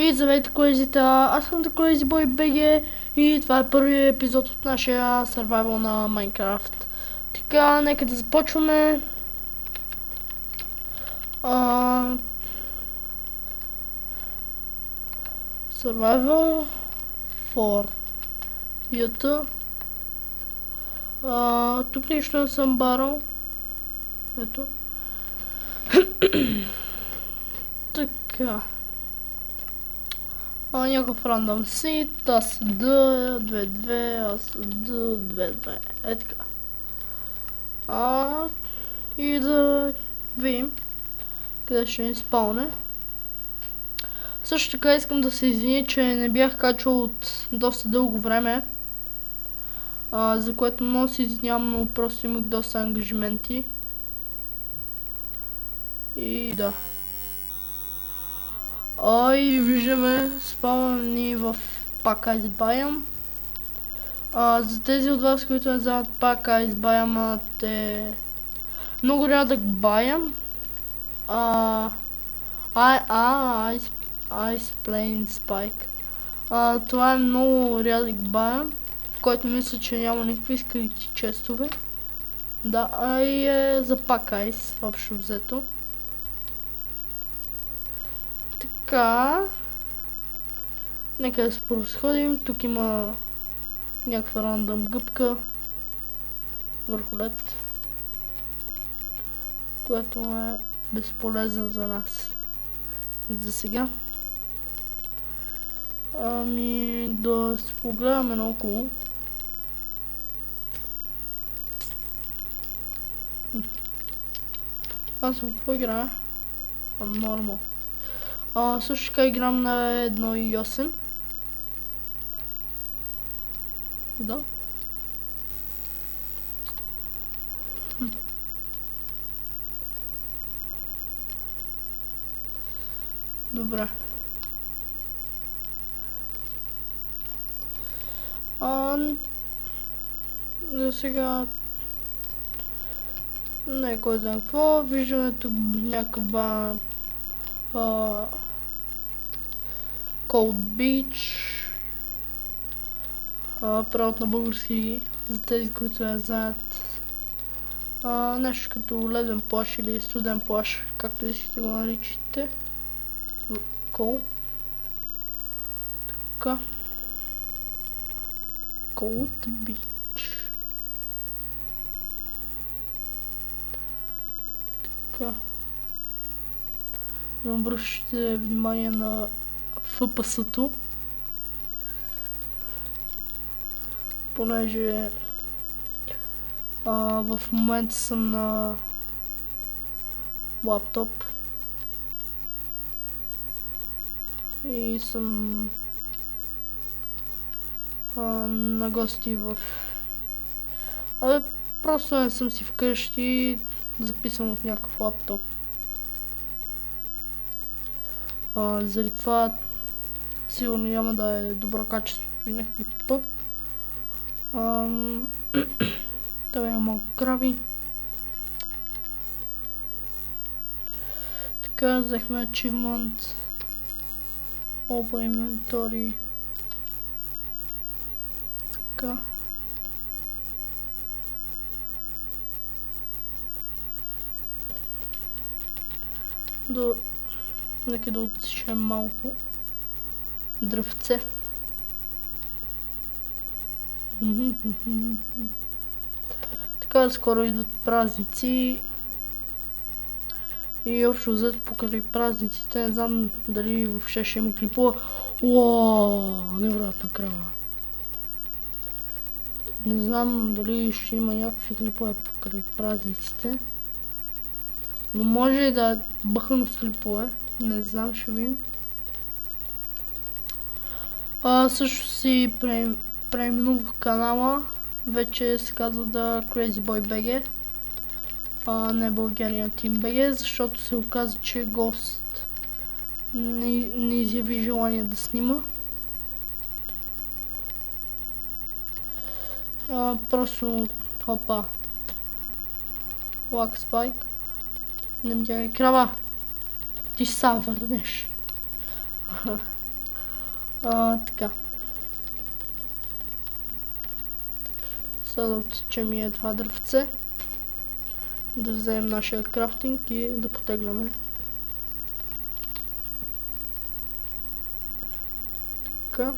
И здравейте колезите, аз съм The Crazy Boy BG и това е първият епизод от нашия survival на Minecraft. Така, нека да започваме. Survival for YouTube. Тук нищо не съм барал. Ето. Така. Някакъв рандом сит, аз D, 2-2, аз D, 2-2. Е така. И да видим къде ще ни спалне. Също така искам да се извиня, че не бях качвал от доста дълго време. За което много се извинявам, но просто имах доста ангажименти. И да. И виждаме спавани в Pack Ice Biome. За тези от вас, които не знаят, Pack Ice Biome е много рядък биом. Ice Plain Spike. Това е много рядък биом, в който мисля, че няма никакви скрити честове. Да, и е за Pack Ice, общо взето. Така. Нека да се просходим. Тук има някаква рандъм гъбка върху лед, която е безполезна за нас за сега. Да се погледаме наоколо. Аз съм какво играя? Нормал. Също така играм на 1.8. Да. Добре. За сега не е кой знае какво. Виждаме тук някаква Cold Beach. Правят на български, за тези, които не знаят. Нещо като леден плаж или студен плаж, както искате го наричате. Cold. Така. Cold Beach. Така. Не обръщате внимание на FPS-то, понеже в момента съм на лаптоп и съм на гости в... просто не съм си вкъщи, записвам от някакъв лаптоп. Заради това сигурно няма да е добро качеството и някакви пъпа. Това има малко крави. Така, взехме achievement, Open Inventory. Така. Нека да отсечем малко дръвце. Така, скоро идват празници и общо взето покрай празниците не знам дали въобще ще има клипова. Невероятна крава. Не знам дали ще има някакви клипове покрай празниците, но може и да е бъхано с клипове. Не знам, ще видим. Също си преименувах канала. Вече се казва The Crazy Boy BG, не Bulgarian Team BG, защото се оказа, че Ghost не изяви желание да снима. Просто хопа. Лак спайк. Не ми тягай крава. Ти са върнеш. Така. Сега да отсечем и това дървце. Да вземем нашия крафтинг и да потегляме. Така.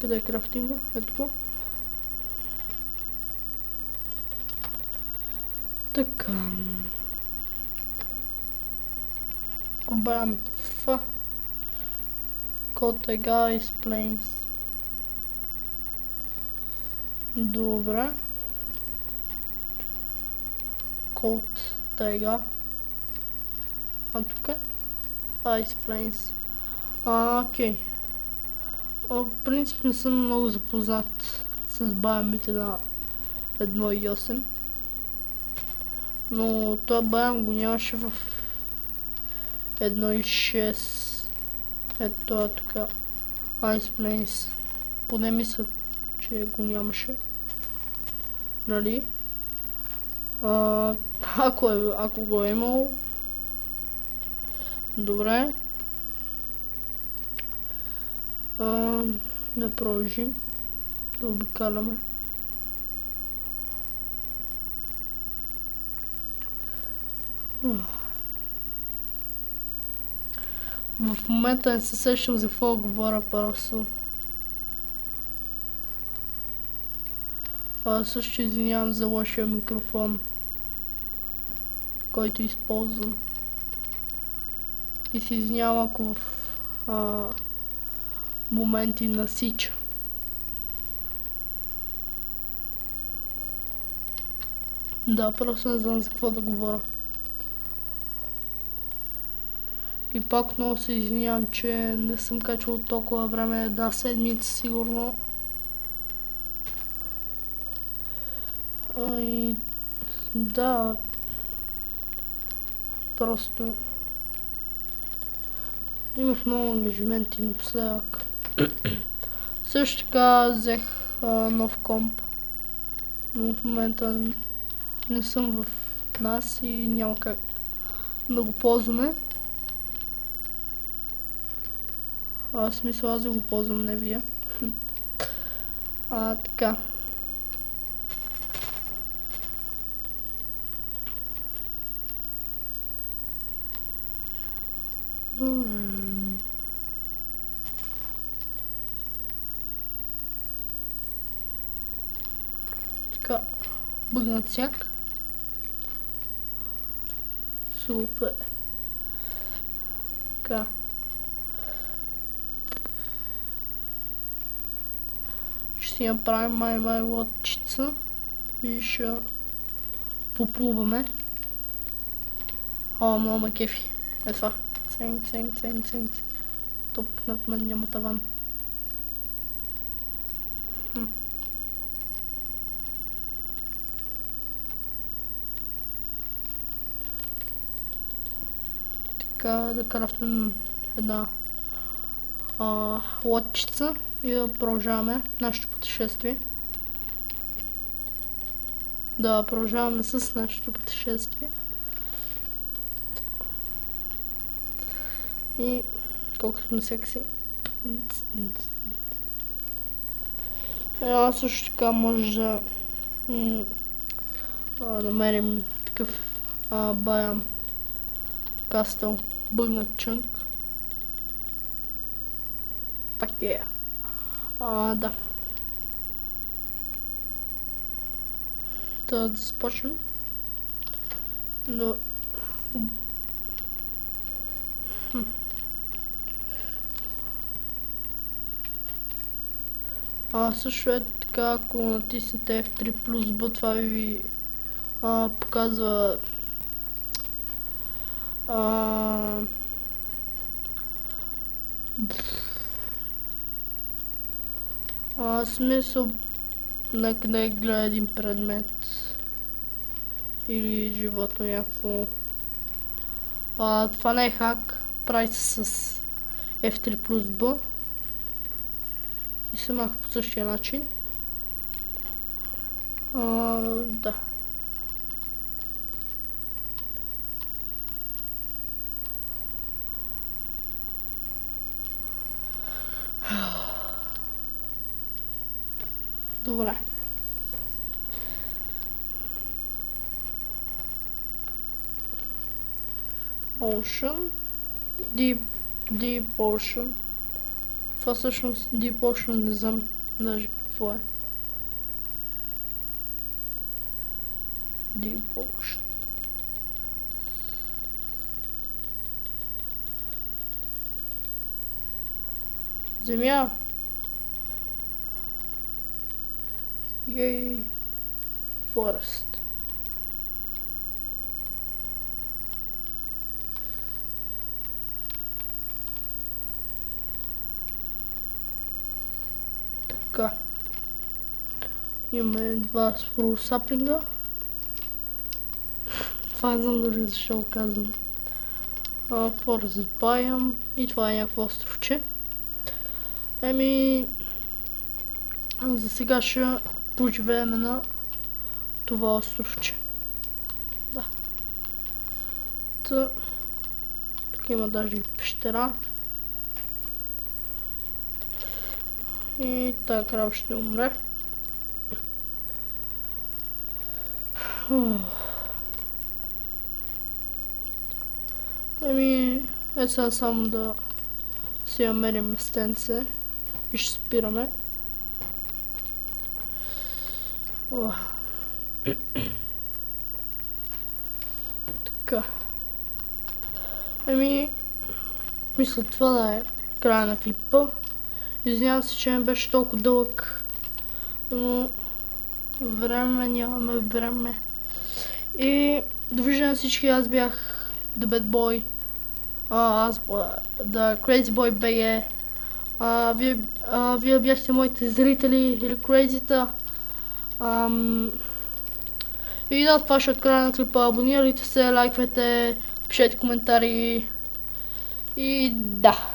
Къде е крафтинга? Ето го. Така. Кобаваме това. Котега explains. Добре. Код тега. А тук е? Explains. Окей. В принцип не съм много запознат с баямите на 1.8. Но този баям го нямаше в 1.6. Ето това тук. Explains. Поне мисля, че го нямаше. Нали? Ако го е имал. Добре. Да продължим. Да обикаляме. В момента не се сещам за какво говоря просто. Също извинявам за лошия микрофон, който използвам. И се извинявам ако в моменти насича. Да, просто не знам за какво да говоря. И пак много се извинявам, че не съм качвал толкова време, една седмица сигурно. И да, просто имах много ангажименти напоследък. Също така взех нов комп, но в момента не съм в нас и няма как да го ползваме. Смисъл аз да го ползвам, не вие. Така. Добре. Така. Бъгнат сяк. Супер. Така. Ще си направим май лодчица и ще поплуваме. Много ме кефи. Е това. Ценг. Тук над мен няма таван. Така да крафтим една лодчица и да продължаваме нашето пътешествие. Да, продължаваме с нашето пътешествие. И колко сме секси. Също така може да намерим такъв баям кастъл бъгнат чънк. Пак е. Да. Да започнем. Също е така, ако натиснете F3 плюс B, това ви показва смисъл накъде гледа един предмет или животно някакво. Това не е хак, прави се с F3 плюс B и се маха по същия начин. Да. Добре. Ocean. Deep Ocean. Това всъщност Deep Ocean не знам даже какво е. Deep Ocean. Земя. Yay. Forest. Така. Имаме два спру саплинга. Това не знам дори защо го казвам. Forest Biome. И това е някакво островче. За сега ще поживеем на това островче. Да. Тук има даже и пещера. И тази крава ще умре. Ето сега само да си намерим местенце и ще спираме. Така. Мисля това да е края на клипа. Извинявам се, че не беше толкова дълъг, но нямаме време. И довиждане на всички, аз бях The Bad Boy, The Crazy Boy BG. Вие бяхте моите зрители или Crazy-та. И да, това ще е от края на клипа. Абонирайте се, лайквайте, пишете коментари и да.